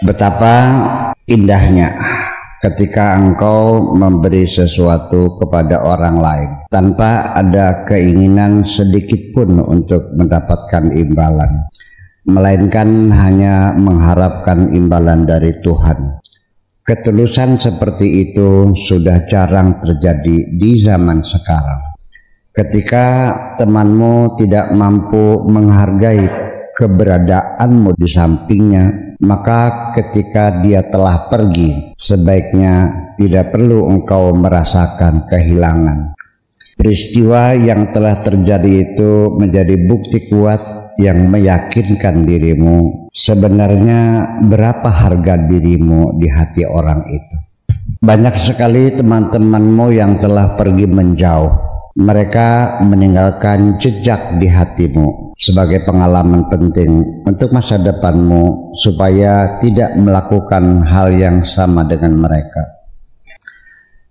Betapa indahnya ketika engkau memberi sesuatu kepada orang lain tanpa ada keinginan sedikit pun untuk mendapatkan imbalan, melainkan hanya mengharapkan imbalan dari Tuhan. Ketulusan seperti itu sudah jarang terjadi di zaman sekarang. Ketika temanmu tidak mampu menghargai keberadaanmu di sampingnya, maka ketika dia telah pergi, sebaiknya tidak perlu engkau merasakan kehilangan. Peristiwa yang telah terjadi itu menjadi bukti kuat yang meyakinkan dirimu sebenarnya berapa harga dirimu di hati orang itu. Banyak sekali teman-temanmu yang telah pergi menjauh. Mereka meninggalkan jejak di hatimu sebagai pengalaman penting untuk masa depanmu supaya tidak melakukan hal yang sama dengan mereka.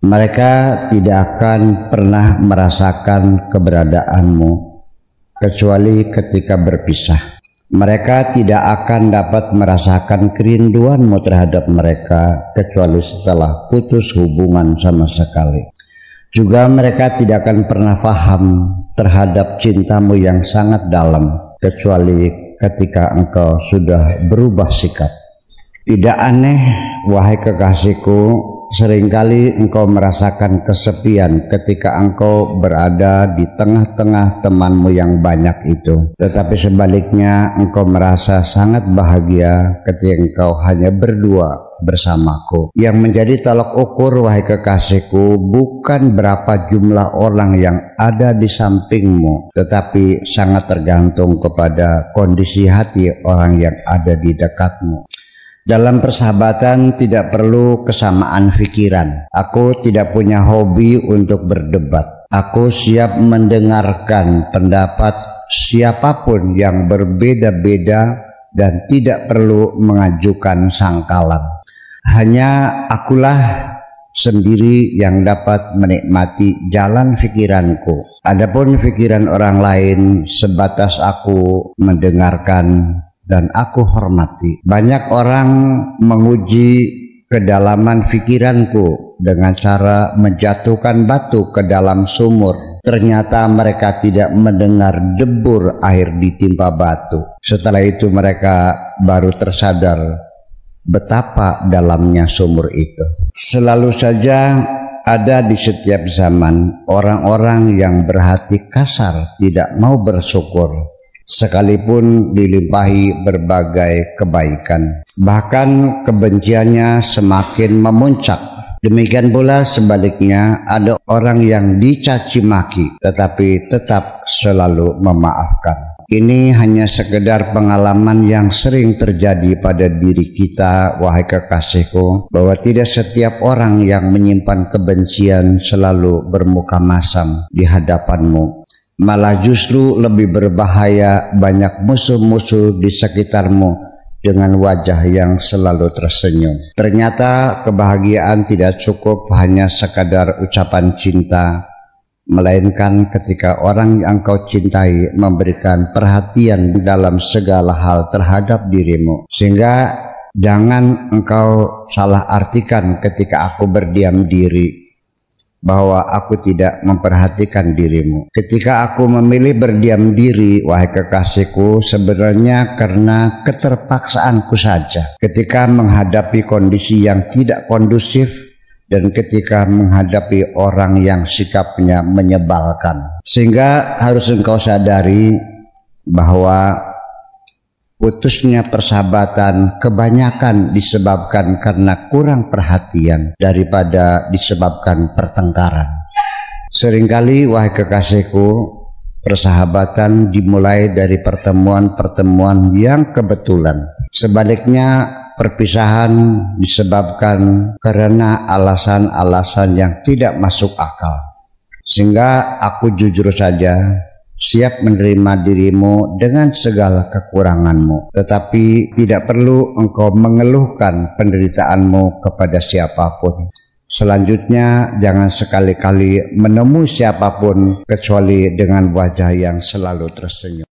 Mereka tidak akan pernah merasakan keberadaanmu kecuali ketika berpisah. Mereka tidak akan dapat merasakan kerinduanmu terhadap mereka kecuali setelah putus hubungan sama sekali. Juga mereka tidak akan pernah paham terhadap cintamu yang sangat dalam kecuali ketika engkau sudah berubah sikap. Tidak aneh, wahai kekasihku, seringkali engkau merasakan kesepian ketika engkau berada di tengah-tengah temanmu yang banyak itu. Tetapi sebaliknya engkau merasa sangat bahagia ketika engkau hanya berdua bersamaku. Yang menjadi tolak ukur, wahai kekasihku, bukan berapa jumlah orang yang ada di sampingmu, tetapi sangat tergantung kepada kondisi hati orang yang ada di dekatmu. Dalam persahabatan tidak perlu kesamaan pikiran. Aku tidak punya hobi untuk berdebat. Aku siap mendengarkan pendapat siapapun yang berbeda-beda dan tidak perlu mengajukan sangkalan. Hanya akulah sendiri yang dapat menikmati jalan pikiranku. Adapun pikiran orang lain sebatas aku mendengarkan dan aku hormati. Banyak orang menguji kedalaman pikiranku dengan cara menjatuhkan batu ke dalam sumur. Ternyata mereka tidak mendengar debur air ditimpa batu. Setelah itu mereka baru tersadar betapa dalamnya sumur itu. Selalu saja ada di setiap zaman orang-orang yang berhati kasar, tidak mau bersyukur sekalipun dilimpahi berbagai kebaikan. Bahkan kebenciannya semakin memuncak. Demikian pula sebaliknya, ada orang yang dicaci maki tetapi tetap selalu memaafkan. Ini hanya sekedar pengalaman yang sering terjadi pada diri kita, wahai kekasihku, bahwa tidak setiap orang yang menyimpan kebencian selalu bermuka masam di hadapanmu. Malah justru lebih berbahaya banyak musuh-musuh di sekitarmu dengan wajah yang selalu tersenyum. Ternyata kebahagiaan tidak cukup hanya sekadar ucapan cinta, melainkan ketika orang yang kau cintai memberikan perhatian dalam segala hal terhadap dirimu. Sehingga jangan engkau salah artikan ketika aku berdiam diri bahwa aku tidak memperhatikan dirimu. Ketika aku memilih berdiam diri, wahai kekasihku, sebenarnya karena keterpaksaanku saja. Ketika menghadapi kondisi yang tidak kondusif dan ketika menghadapi orang yang sikapnya menyebalkan. Sehingga harus engkau sadari bahwa putusnya persahabatan kebanyakan disebabkan karena kurang perhatian daripada disebabkan pertengkaran. Seringkali, wahai kekasihku, persahabatan dimulai dari pertemuan-pertemuan yang kebetulan. Sebaliknya, perpisahan disebabkan karena alasan-alasan yang tidak masuk akal. Sehingga aku jujur saja siap menerima dirimu dengan segala kekuranganmu, tetapi tidak perlu engkau mengeluhkan penderitaanmu kepada siapapun. Selanjutnya, jangan sekali-kali menemui siapapun kecuali dengan wajah yang selalu tersenyum.